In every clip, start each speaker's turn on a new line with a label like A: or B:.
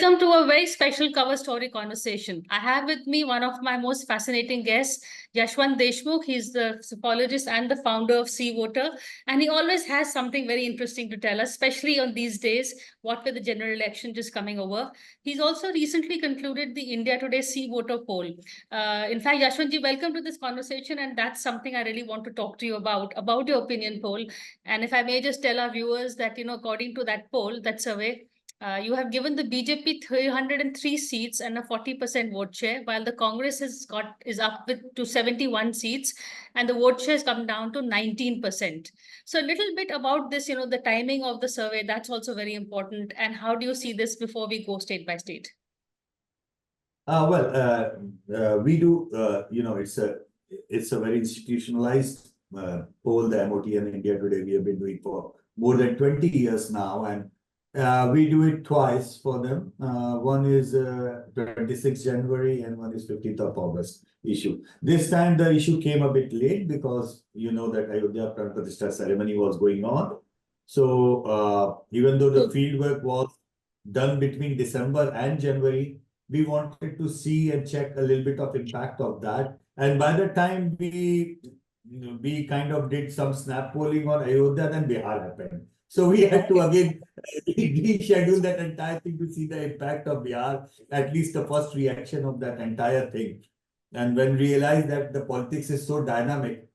A: Welcome to a very special cover story conversation. I have with me one of my most fascinating guests, Yashwant Deshmukh. He's the psychologist and the founder of Sea Voter, and he always has something very interesting to tell us, especially on these days, what with the general election just coming over. He's also recently concluded the India Today Sea Voter poll. In fact, Yashwantji, welcome to this conversation, and that's something I really want to talk to you about your opinion poll. And if I may just tell our viewers that, according to that poll, that survey, you have given the BJP 303 seats and a 40% vote share, while the Congress is up to 71 seats, and the vote share has come down to 19%. So a little bit about this, the timing of the survey, that's also very important. And how do you see this before we go state by state?
B: We do, it's a very institutionalized poll, the MOTM India Today. We have been doing for more than 20 years now, and we do it twice for them. One is 26th January and one is 15th of August issue. This time the issue came a bit late because you know that Ayodhya Pran Pratishtha ceremony was going on. So even though the fieldwork was done between December and January, we wanted to see and check a little bit of impact of that. And by the time we kind of did some snap polling on Ayodhya, then Bihar happened. So we had to again reschedule that entire thing to see the impact of Bihar, at least the first reaction of that entire thing. And when we realized that the politics is so dynamic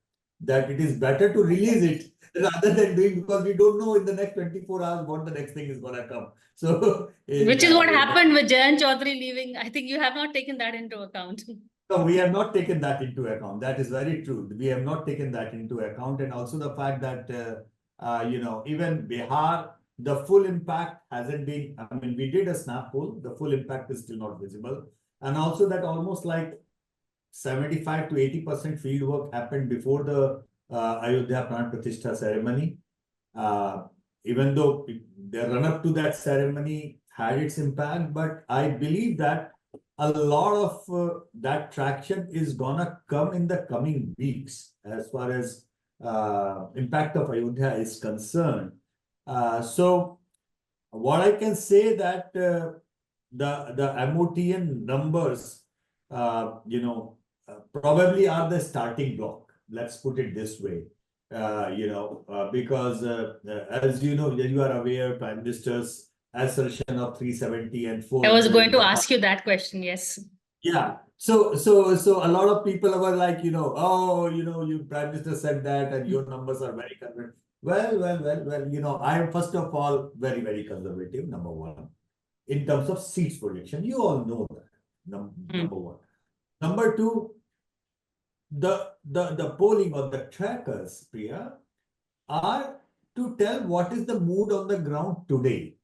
B: that it is better to release it rather than doing, because we don't know in the next 24 hours what the next thing is going to come. So,
A: which is what happened with Jayant Chaudhary leaving. I think you have not taken that into account.
B: No, we have not taken that into account. That is very true. We have not taken that into account. And also the fact that, even Bihar, the full impact hasn't been, I mean, we did a snap poll, the full impact is still not visible. And also that almost like 75 to 80% field work happened before the Ayodhya Pran Pratishtha ceremony. Even though the run-up to that ceremony had its impact, but I believe that a lot of that traction is gonna come in the coming weeks as far as impact of Ayodhya is concerned. So what I can say that the MOTN numbers, probably are the starting block. Let's put it this way. Because as you know, you are aware, Prime Minister's assertion of 370 and 400.
A: I was going to ask you that question, yes.
B: Yeah. So a lot of people were like, you Prime Minister said that and your numbers are very conservative. Well, I am first of all very, very conservative, number one, in terms of seats projection. You all know that, number one. Number two, the polling or the trackers, Priya, are to tell what is the mood on the ground today.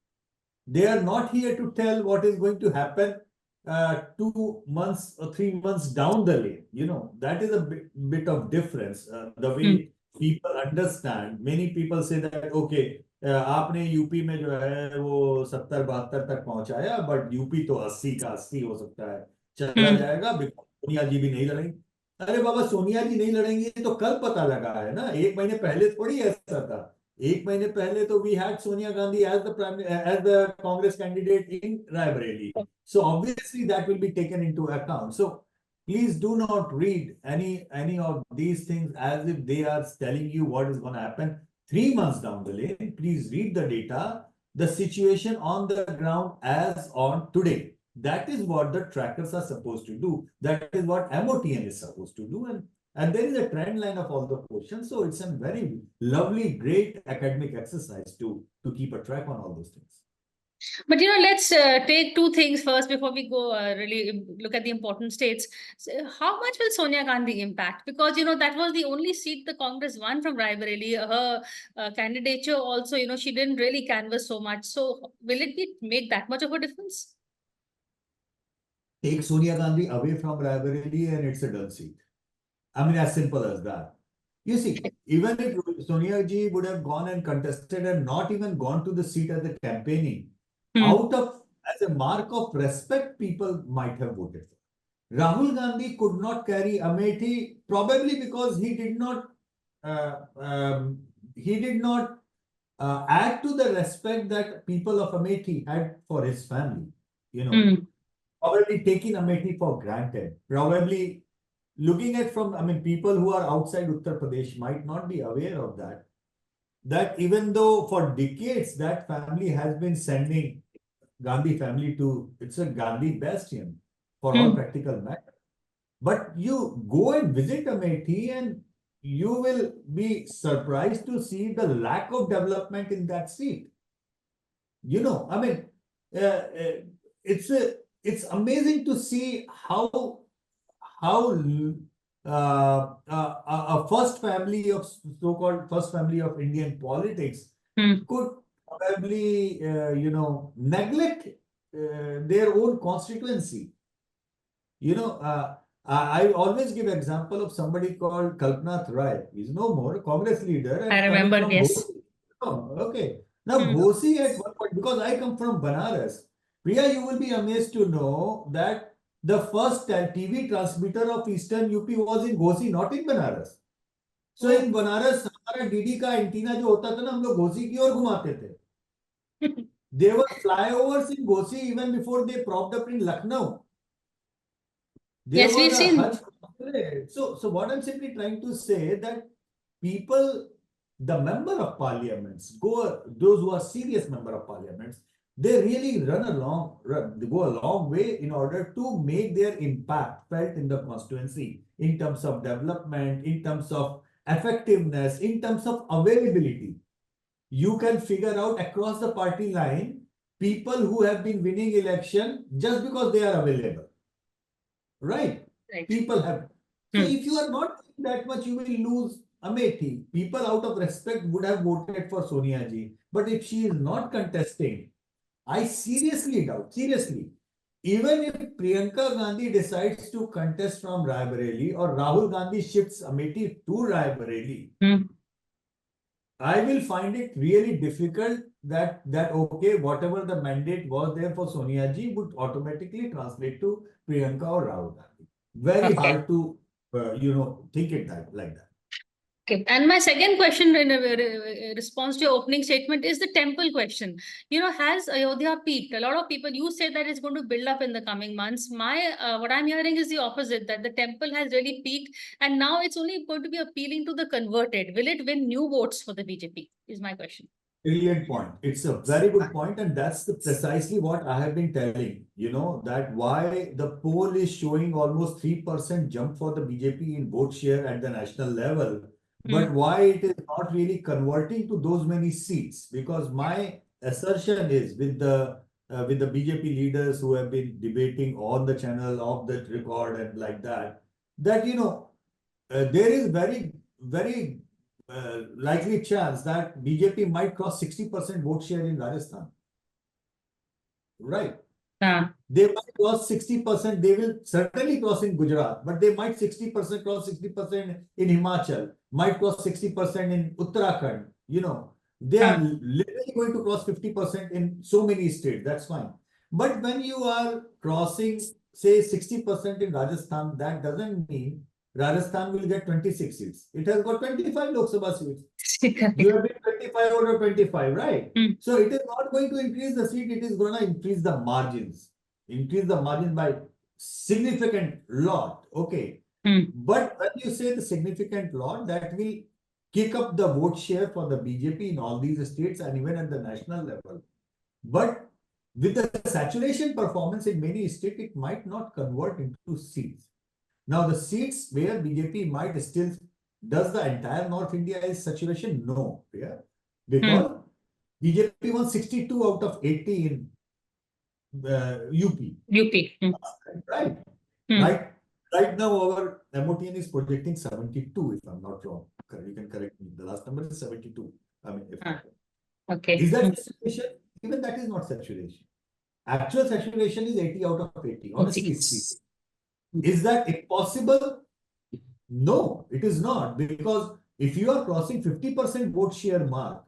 B: They are not here to tell what is going to happen 2 months or 3 months down the lane. That is a bit of difference. The way people understand, many people say that, okay, आपने UP में जो है वो 70-72 तक पहुंचाया, but UP तो 80 का 80 हो सकता है चला जाएगा, सोनिया जी भी नहीं लड़ेंगी. अरे बाबा, सोनिया जी नहीं लड़ेंगी तो कल पता लगा है ना, 1 महीने पहले थोड़ी ऐसा था. 1 महीने पहले तो we had Sonia Gandhi as the Congress candidate in Raebareli. So obviously that will be taken into account. So please do not read any of these things as if they are telling you what is going to happen 3 months down the lane. Please read the data, the situation on the ground as on today. That is what the trackers are supposed to do. That is what MOTN is supposed to do. And there is a trend line of all the questions. So it's a very lovely, great academic exercise to keep a track on all those things.
A: But let's take two things first before we go really look at the important states. So how much will Sonia Gandhi impact? Because that was the only seat the Congress won from Raebareli. Her candidature also, she didn't really canvass so much. So will it make that much of a difference?
B: Take Sonia Gandhi away from Raebareli and it's a done seat. I mean, as simple as that. You see, even if Sonia ji would have gone and contested and not even gone to the seat as a campaigning, as a mark of respect, people might have voted for. Rahul Gandhi could not carry Amethi probably because he did not add to the respect that people of Amethi had for his family. probably taking Amethi for granted, probably looking at from, people who are outside Uttar Pradesh might not be aware of that even though for decades that family has been sending Gandhi family to, it's a Gandhi bastion for all practical matters. But you go and visit Amethi and you will be surprised to see the lack of development in that seat. Uh, uh, it's amazing to see how a first family of so-called first family of Indian politics could probably neglect their own constituency. I always give example of somebody called Kalpanath Rai. He's no more, Congress leader, and
A: I
B: coming
A: remember,
B: from
A: yes.
B: Ghosi. Oh, okay. Now Ghosi at one point, because I come from Banaras, Priya, you will be amazed to know that the first TV transmitter of Eastern UP was in Ghosi, not in Banaras. So in Banaras, हमारा DD का antenna जो होता था ना, हम लोग घोसी की ओर घुमाते थे. There were flyovers in Ghosi even before they propped up in Lucknow. There
A: Yes,
B: was
A: we've
B: a
A: seen.
B: hush. So what I'm simply trying to say that people, the member of parliaments, those who are serious member of parliaments, they really they go a long way in order to make their impact felt in the constituency in terms of development, in terms of effectiveness, in terms of availability. You can figure out across the party line people who have been winning election just because they are available. Right? People have. So if you are not that much, you will lose Amethi. People out of respect would have voted for Sonia ji. But if she is not contesting, I seriously doubt, even if Priyanka Gandhi decides to contest from Raebareli or Rahul Gandhi shifts Amethi to Raebareli, I will find it really difficult that okay, whatever the mandate was there for Sonia ji would automatically translate to Priyanka or Rahul Gandhi. Very hard to think it like that.
A: Okay. And my second question in response to your opening statement is the temple question. Has Ayodhya peaked? A lot of people, you say that it's going to build up in the coming months. What I'm hearing is the opposite, that the temple has really peaked and now it's only going to be appealing to the converted. Will it win new votes for the BJP is my question.
B: Brilliant point. It's a very good point, and that's precisely what I have been telling. That why the poll is showing almost 3% jump for the BJP in vote share at the national level, but why it is not really converting to those many seats. Because my assertion is with the BJP leaders who have been debating on the channel, off the record, and like that there is very likely chance that BJP might cross 60% vote share in Rajasthan. Right. They might cross 60%. They will certainly cross in Gujarat, but they might cross 60% in Himachal, might cross 60% in Uttarakhand. They are literally going to cross 50% in so many states. That's fine. But when you are crossing, say, 60% in Rajasthan, that doesn't mean Rajasthan will get 26 seats. It has got 25 Lok Sabha seats. You have been 25 out of 25, right? So it is not going to increase the seat. It is going to increase the margins. Increase the margin by significant lot. Okay. But when you say the significant lot, that will kick up the vote share for the BJP in all these states and even at the national level. But with the saturation performance in many states, it might not convert into seats. Now, the seats where BJP might still, does the entire North India is saturation? No, yeah, because BJP won 62 out of 80 in UP. Right. Right now, our MOTN is projecting 72, if I'm not wrong. You can correct me. The last number is 72.
A: Okay.
B: Is that saturation? Even that is not saturation. Actual saturation is 80 out of 80, honestly speaking. Is that impossible? No, it is not. Because if you are crossing 50% vote share mark,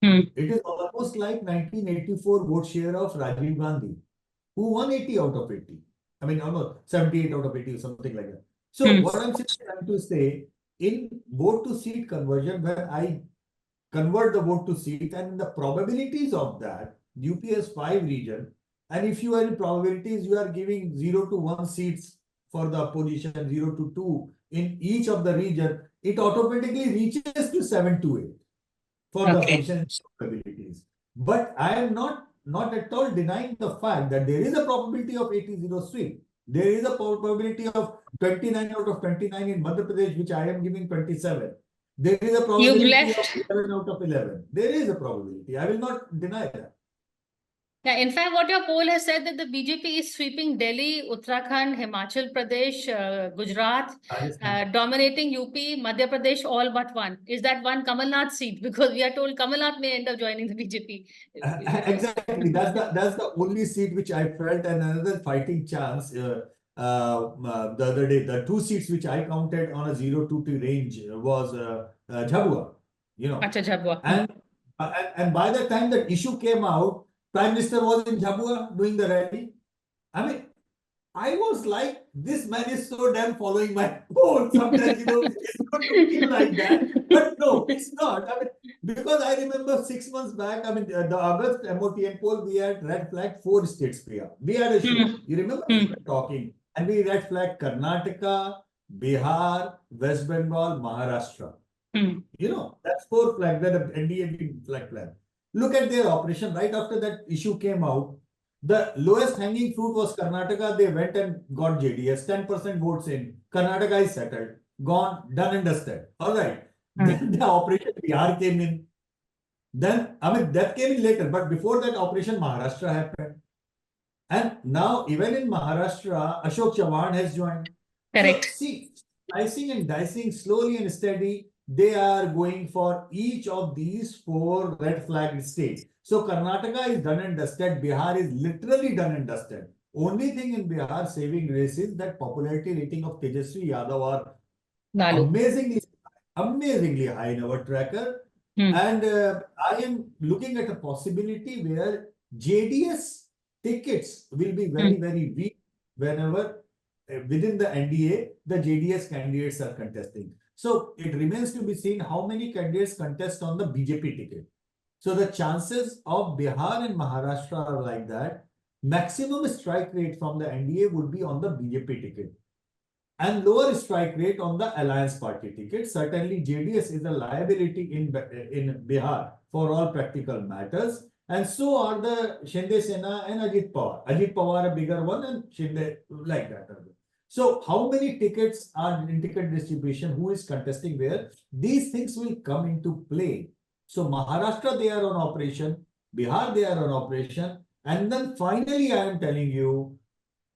B: it is almost like 1984 vote share of Rajiv Gandhi, who won 80 out of 80. Almost 78 out of 80 or something like that. So what I'm trying to say, in vote to seat conversion, when I convert the vote to seat and the probabilities of that, UP has 5 regions, And if you are in probabilities, you are giving 0 to 1 seats for the opposition, 0 to 2 in each of the region, it automatically reaches to 7 to 8 for the
A: Okay.
B: opposition probabilities. But I am not at all denying the fact that there is a probability of 80-0 sweep. There is a probability of 29 out of 29 in Madhya Pradesh, which I am giving 27. There is a
A: You've
B: probability of
A: left.
B: 11 out of 11. There is a probability. I will not deny that.
A: Yeah, in fact, what your poll has said that the BJP is sweeping Delhi, Uttarakhand, Himachal Pradesh, Gujarat, dominating UP, Madhya Pradesh, all but one. Is that one Kamal Nath seat? Because we are told Kamal Nath may end up joining the BJP.
B: Exactly. That's the only seat which I felt, and another fighting chance. The other day, the 2 seats which I counted on a 0-2 range was Jhabua, you know.
A: Acha Jhabua.
B: And by the time that issue came out, Prime Minister was in Jhabua doing the rally. I mean, I was like, this man is so damn following my poll. Sometimes, it's going to feel like that. But no, it's not. I mean, because I remember 6 months back, I mean, the August MOTN poll, we had red flagged 4 states, Priya. We had a show. You remember we were talking? And we red flagged Karnataka, Bihar, West Bengal, Maharashtra. That's 4 flags that the NDA flag. Look at their operation. Right after that issue came out, the lowest hanging fruit was Karnataka. They went and got JDS, 10% votes in. Karnataka is settled, gone, done and dusted. All right. Then the Operation Bihar came in. Then, I mean, that came in later. But before that, Operation Maharashtra happened. And now, even in Maharashtra, Ashok Chavan has joined.
A: Correct.
B: So, see, slicing and dicing slowly and steady, they are going for each of these 4 red flag states. So Karnataka is done and dusted. Bihar is literally done and dusted. Only thing in Bihar saving grace is that popularity rating of Tejasvi Yadav are amazingly high in our tracker. And I am looking at a possibility where JDS tickets will be very, very weak whenever within the NDA, the JDS candidates are contesting. So it remains to be seen how many candidates contest on the BJP ticket. So the chances of Bihar and Maharashtra are like that. Maximum strike rate from the NDA would be on the BJP ticket. And lower strike rate on the Alliance Party ticket. Certainly JDS is a liability in Bihar for all practical matters. And so are the Shinde Sena and Ajit Pawar. Ajit Pawar a bigger one and Shinde like that. So how many tickets are in ticket distribution? Who is contesting where? These things will come into play. So Maharashtra, they are on operation. Bihar, they are on operation. And then finally, I am telling you,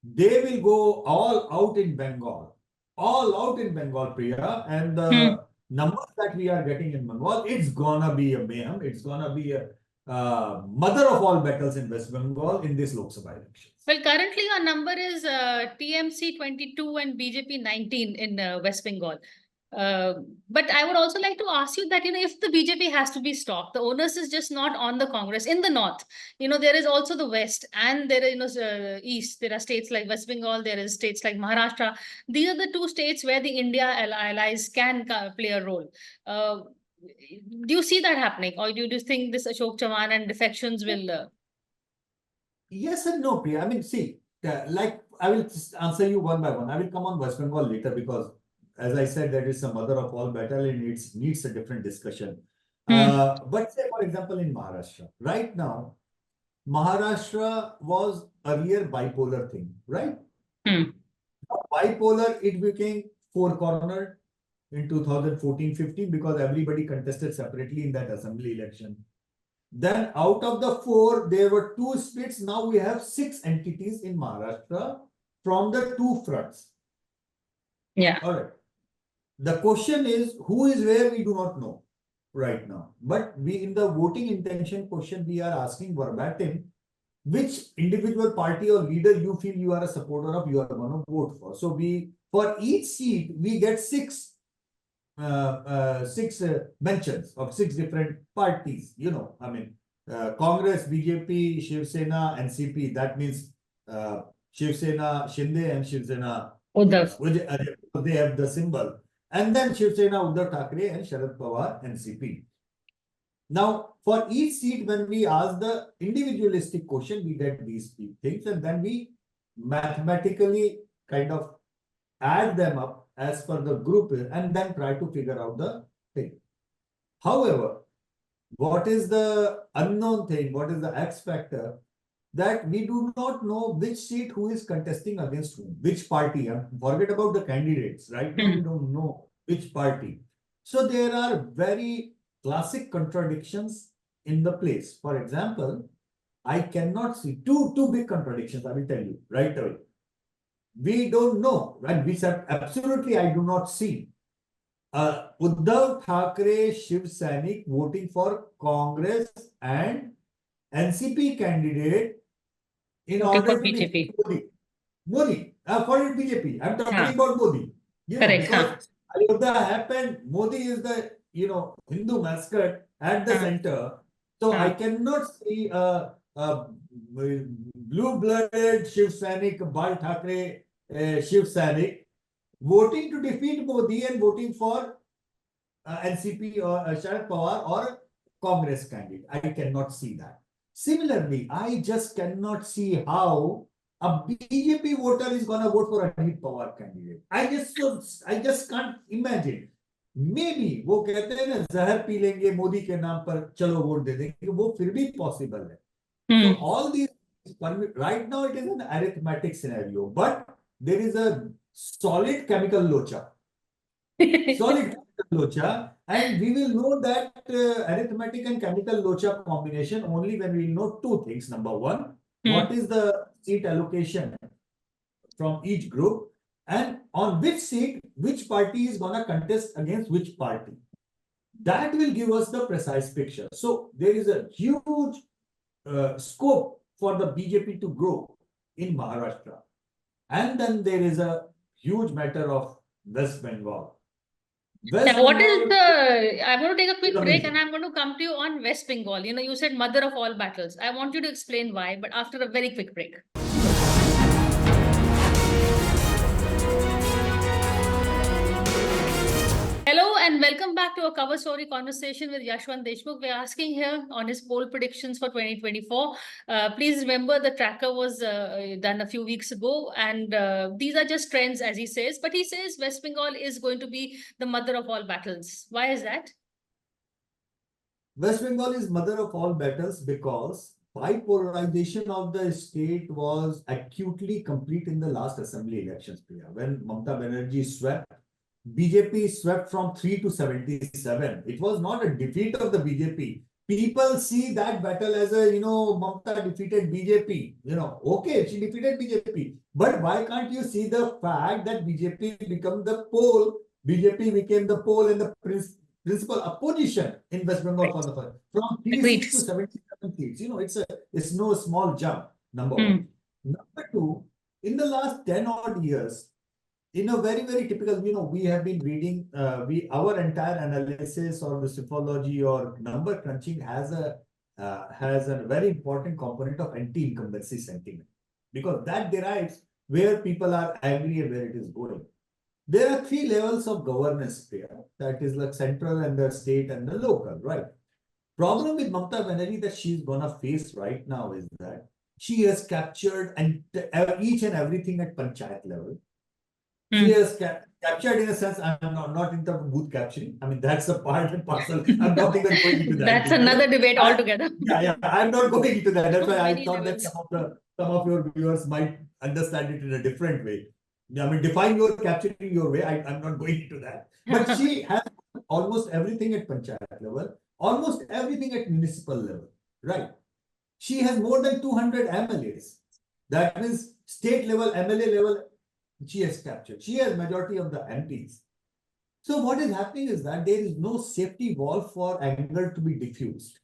B: they will go all out in Bengal. All out in Bengal, Priya. And the numbers that we are getting in Bengal, it's gonna be a mayhem. It's gonna be a mother of all battles in West Bengal in this Lok Sabha election.
A: Well, currently our number is TMC 22 and BJP 19 in West Bengal. But I would also like to ask you that, if the BJP has to be stopped, the onus is just not on the Congress in the north. There is also the west and there is, east. There are states like West Bengal, there is states like Maharashtra. These are the 2 states where the India allies can play a role. Do you see that happening, or do you think this Ashok Chavan and defections will?
B: Yes and no, Priya. I mean, see, like I will answer you one by one. I will come on West Bengal later because, as I said, that is the mother of all battle and it needs a different discussion. But say, for example, in Maharashtra, right now, Maharashtra was earlier bipolar thing, right? Bipolar, it became 4-cornered in 2014-15 because everybody contested separately in that assembly election. Then out of the 4, there were 2 splits. Now we have 6 entities in Maharashtra from the 2 fronts.
A: Yeah.
B: All right. The question is, who is where we do not know right now. But we, in the voting intention question, we are asking verbatim, which individual party or leader you feel you are a supporter of, you are going to vote for. So we, for each seat, we get 6 mentions of 6 different parties. I mean, Congress, BJP, Shiv Sena, NCP. That means Shiv Sena, Shinde, and Shiv Sena. They have the symbol. And then Shiv Sena, Uddhav Thackeray, and Sharad Pawar, NCP. Now, for each seat, when we ask the individualistic question, we get these things, and then we mathematically kind of add them up as per the group and then try to figure out the thing. However, what is the unknown thing? What is the X factor? That we do not know which seat who is contesting against whom, which party. And forget about the candidates. Right now, we don't know which party. So there are very classic contradictions in the place. For example, I cannot see two big contradictions. I will tell you right away. We don't know, and we said absolutely I do not see Uddhav Thackeray Shiv Sainik voting for Congress and NCP candidate in order to defeat Modi. Modi, for BJP. I'm talking about Modi. You know, because Ayodhya happened, Modi is the Hindu mascot at the center. So I cannot see a blue-blooded Shiv Sainik, Bal Thackeray Shiv Sainik voting to defeat Modi and voting for NCP or Sharad Pawar or Congress candidate. I cannot see that. Similarly, I just cannot see how a BJP voter is going to vote for a Sharad Pawar candidate. I just can't imagine. Maybe वो कहते हैं ना जहर P लेंगे मोदी के नाम पर चलो वोट दे देंगे वो फिर भी possible है. So all these right now it is an arithmetic scenario, but there is a solid chemical locha. Solid chemical locha, and we will know that arithmetic and chemical locha combination only when we know two things. Number one, what is the seat allocation from each group, and on which seat, which party is going to contest against which party. That will give us the precise picture. So there is a huge scope for the BJP to grow in Maharashtra. And then there is a huge matter of West Bengal.
A: Now, what is the, I'm going to take a quick break and I'm going to come to you on West Bengal. You know, you said mother of all battles. I want you to explain why, but after a very quick break. Hello and welcome back to a cover story conversation with Yashwant Deshmukh. We're asking here on his poll predictions for 2024. Please remember the tracker was done a few weeks ago, and these are just trends, as he says. But he says West Bengal is going to be the mother of all battles. Why is that?
B: West Bengal is mother of all battles because bipolarization of the state was acutely complete in the last assembly elections, Priya. When Mamata Banerjee swept, BJP swept from 3 to 77. It was not a defeat of the BJP. People see that battle as a, Mamata defeated BJP. Okay, she defeated BJP. But why can't you see the fact that BJP became the pole? BJP became the pole and the principal opposition in West Bengal for the first. From 36 to 77 seats. It's no small jump, number one. Number two, in the last 10 odd years, in a very, very typical, we have been reading, our entire analysis or the psephology or number crunching has a very important component of anti-incumbency sentiment, because that derives where people are angry and where it is going. There are three levels of governance here. That is like central and the state and the local, right? Problem with Mamata Banerjee that she's gonna face right now is that she has captured each and everything at panchayat level. She has captured in a sense, I'm not in terms of booth capturing. I mean, that's a part and parcel. I'm not even going into that.
A: That's another debate altogether.
B: Yeah, I'm not going into that. That's why I thought that some of your viewers might understand it in a different way. I mean, define your capturing your way. I'm not going into that. But she has almost everything at panchayat level, almost everything at municipal level, right? She has more than 200 MLAs. That means state level, MLA level, she has captured. She has majority of the MPs. So what is happening is that there is no safety valve for anger to be diffused.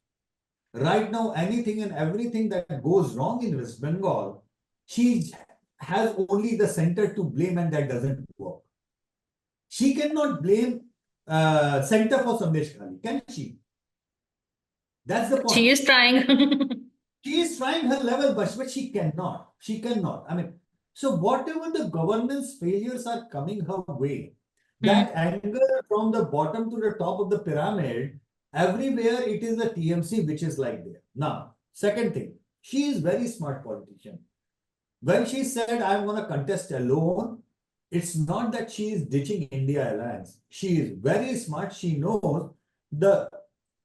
B: Right now, anything and everything that goes wrong in West Bengal, she has only the center to blame, and that doesn't work. She cannot blame center for Sandesh Khali, can she? That's the point.
A: She is trying.
B: She is trying her level, but she cannot. She cannot. I mean, so whatever the governance failures are coming her way, that anger from the bottom to the top of the pyramid Everywhere it is the TMC which is like there. Now, second thing, she is very smart politician. When she said, I'm going to contest alone, it's not that she is ditching India alliance. She is very smart. She knows the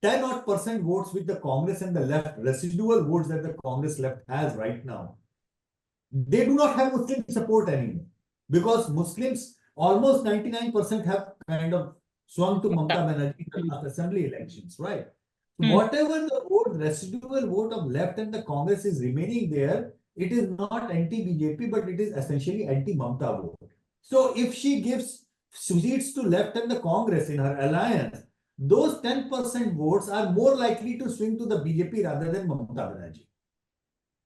B: 10 odd percent votes which the Congress and the left, residual votes that the Congress left has right now, they do not have Muslim support anymore. Because Muslims, almost 99% have kind of swung to Mamata Banerjee in the last assembly elections, right? Whatever the vote, residual vote of left and the Congress is remaining there, it is not anti-BJP, but it is essentially anti-Mamata vote. So if she gives seats to left and the Congress in her alliance, those 10% votes are more likely to swing to the BJP rather than Mamata Banerjee.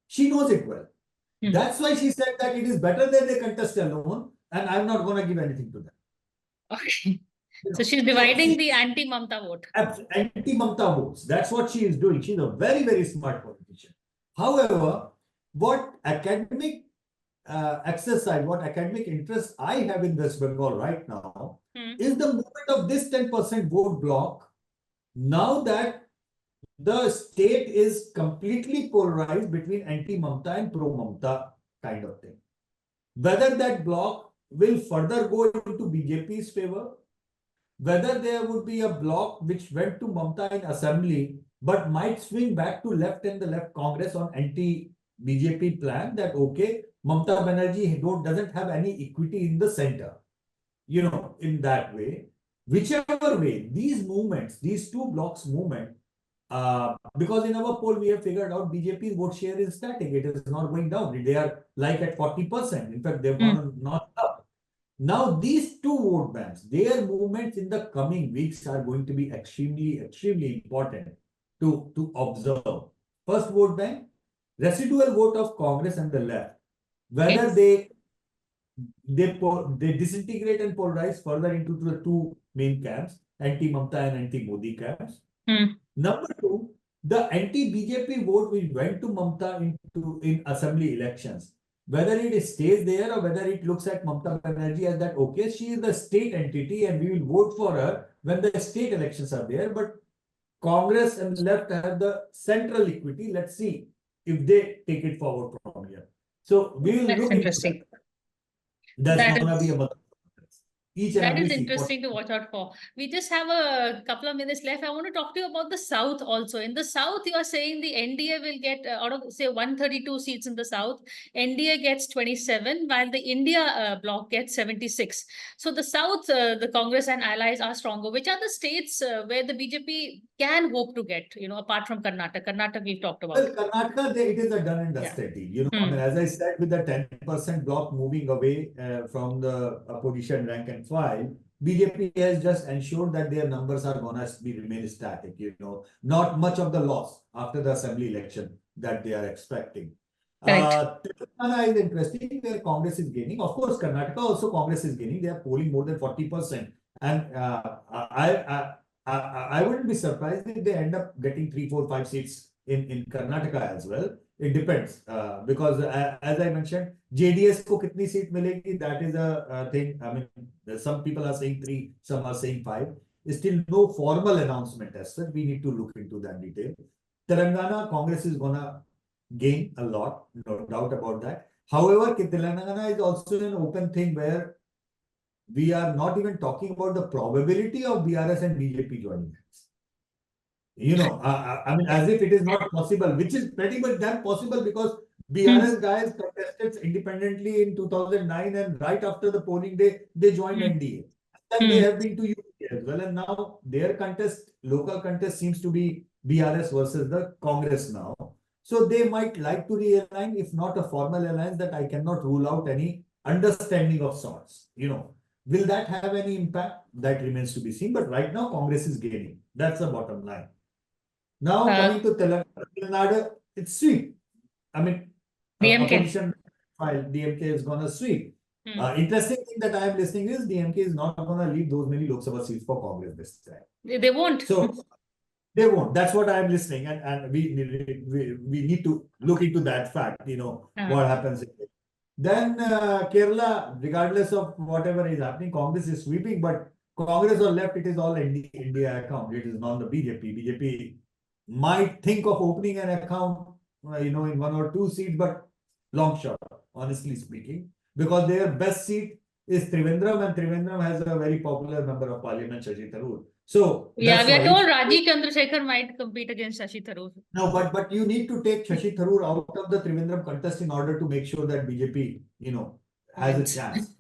B: She knows it well. That's why she said that it is better that they contest alone, and I'm not going to give anything to them.
A: Okay. So she's dividing the anti-Mamata vote.
B: Anti-Mamata votes. That's what she is doing. She's a very, very smart politician. However, what academic exercise, what academic interest I have in West Bengal right now is the movement of this 10% vote block. Now that the state is completely polarized between anti-Mamata and pro-Mamata kind of thing. Whether that block will further go into BJP's favor, whether there would be a block which went to Mamata in assembly, but might swing back to left and the left Congress on anti-BJP plan that, okay, Mamata Banerjee doesn't have any equity in the center, you know, in that way. Whichever way, these movements, these two blocks movement, because in our poll, we have figured out BJP's vote share is static. It is not going down. They are like at 40%. In fact, they've gone not up. Now, these two vote banks, their movements in the coming weeks are going to be extremely, extremely important to observe. First vote bank, residual vote of Congress and the left. Whether they disintegrate and polarize further into the two main camps, anti-Mamata and anti-Modi camps. Number two, the anti-BJP vote which went to Mamata in assembly elections, whether it stays there or whether it looks at Mamata Banerjee as that, okay, she is the state entity and we will vote for her when the state elections are there. But Congress and left have the central equity. Let's see if they take it forward from here. So we will look into that. That's going to be a each and
A: that is
B: every
A: interesting to watch out for. We just have a couple of minutes left. I want to talk to you about the South also. In the South, you are saying the NDA will get out of, say, 132 seats in the South. NDA gets 27, while the India bloc gets 76. So the South, the Congress and allies are stronger. Which are the states where the BJP can hope to get, you know, apart from Karnataka? Karnataka we've talked about.
B: Well, Karnataka, it is a done and dusted deal. You know, I mean, as I said, with the 10% block moving away from the opposition rank and file, BJP has just ensured that their numbers are going to remain static. You know, not much of the loss after the assembly election that they are expecting. Telangana is interesting where Congress is gaining. Of course, Karnataka also Congress is gaining. They are polling more than 40%. And I wouldn't be surprised if they end up getting 3, 4, 5 seats in Karnataka as well. It depends because as I mentioned, JDS ko kitni seat milegi, that is a thing. I mean, some people are saying 3, some are saying 5. Still no formal announcement as such. We need to look into that detail. Telangana, Congress is gonna gain a lot, no doubt about that. However, Telangana is also an open thing where we are not even talking about the probability of BRS and BJP joining hands. You know, I mean, as if it is not possible, which is pretty much damn possible because BRS guys contested independently in 2009 and right after the polling day, they joined NDA. Then they have been to UP as well. And now their contest, local contest seems to be BRS versus the Congress now. So they might like to realign, if not a formal alliance, that I cannot rule out any understanding of sorts, you know. Will that have any impact? That remains to be seen. But right now, Congress is gaining. That's the bottom line. Now, coming to Telangana, it's sweep. I mean, opposition file, DMK is going to sweep. Interesting thing that I am listening is DMK is not going to leave those many Lok Sabha seats for Congress this time.
A: They won't.
B: So, they won't. That's what I am listening. And we need to look into that fact, you know, what happens. Then Kerala, regardless of whatever is happening, Congress is sweeping, but Congress or left, it is all India account. It is not the BJP. BJP might think of opening an account, in 1 or 2 seats, but long shot, honestly speaking, because their best seat is Trivandrum, and Trivandrum has a very popular member of parliament, Shashi Tharoor. So
A: Yeah,
B: that's
A: we are
B: why.
A: told Rajiv Chandrasekhar might compete against Shashi Tharoor.
B: No, but you need to take Shashi Tharoor out of the Trivandrum contest in order to make sure that BJP, has a chance.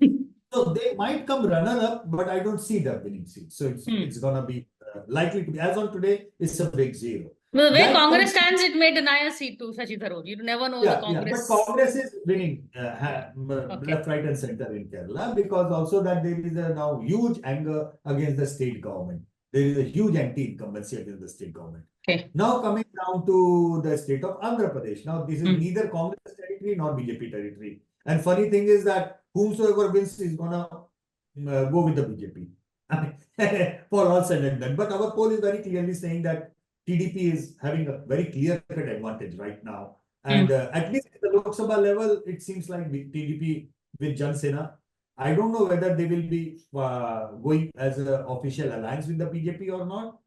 B: So they might come runner-up, but I don't see them winning seats. So it's gonna be likely to be, as on today, it's a big zero.
A: The way
B: That
A: Congress
B: comes-
A: stands, it may deny a seat to Shashi Tharoor. You never know the Congress.
B: but Congress is winning
A: Okay.
B: left, right, and center in Kerala, because also that there is a now huge anger against the state government. There is a huge anti-incumbency against the state government.
A: Okay.
B: Now coming down to the state of Andhra Pradesh. Now this is neither Congress territory nor BJP territory. And funny thing is that whomsoever wins is gonna go with the BJP. I mean, for all said and done. But our poll is very clearly saying that TDP is having a very clear-cut advantage right now. And at least at the Lok Sabha level, it seems like TDP with Jan Sena. I don't know whether they will be going as an official alliance with the BJP or not.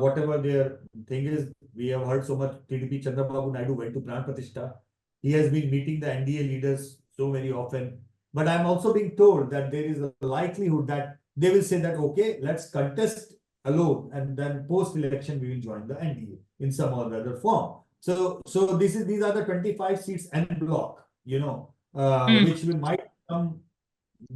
B: Whatever their thing is, we have heard so much. TDP Chandrababu Naidu went to Pran Pratishtha. He has been meeting the NDA leaders so very often. But I'm also being told that there is a likelihood that they will say that, okay, let's contest alone, and then post-election we will join the NDA in some or other form. So these are the 25 seats en bloc, which might come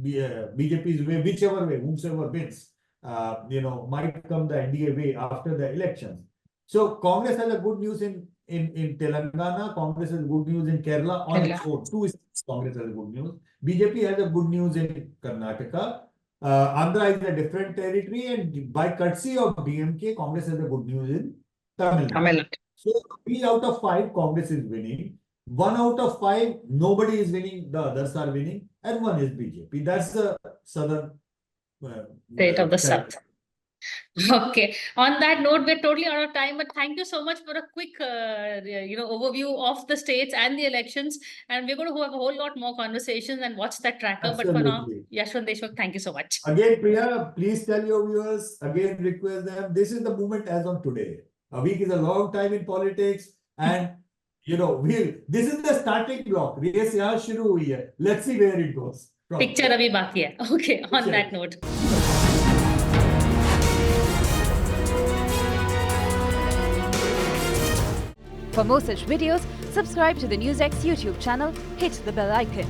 B: BJP's way, whichever way, whomsoever wins, might come the NDA way after the elections. So Congress has a good news in Telangana. Congress has good news in Kerala on its own. Two states Congress has good news. BJP has a good news in Karnataka. Andhra is a different territory, and by courtesy of DMK, Congress has a good news in Tamil Nadu. So 3 out of 5 Congress is winning. 1 out of 5 nobody is winning. The others are winning, and 1 is BJP. That's the southern
A: state of the south. Okay. On that note, we're totally out of time, but thank you so much for a quick, overview of the states and the elections. And we're going to have a whole lot more conversations and watch that tracker.
B: Absolutely.
A: But for now, Yashwant Deshmukh, thank you so much.
B: Again, Priya, please tell your viewers, again request them, this is the movement as on today. A week is a long time in politics, and this is the starting block. Race yahan shuru hui hai. Let's see where it goes.
A: Picture abhi baki hai. Okay, on that note.
C: For more such videos, subscribe to the NewsX YouTube channel, hit the bell icon.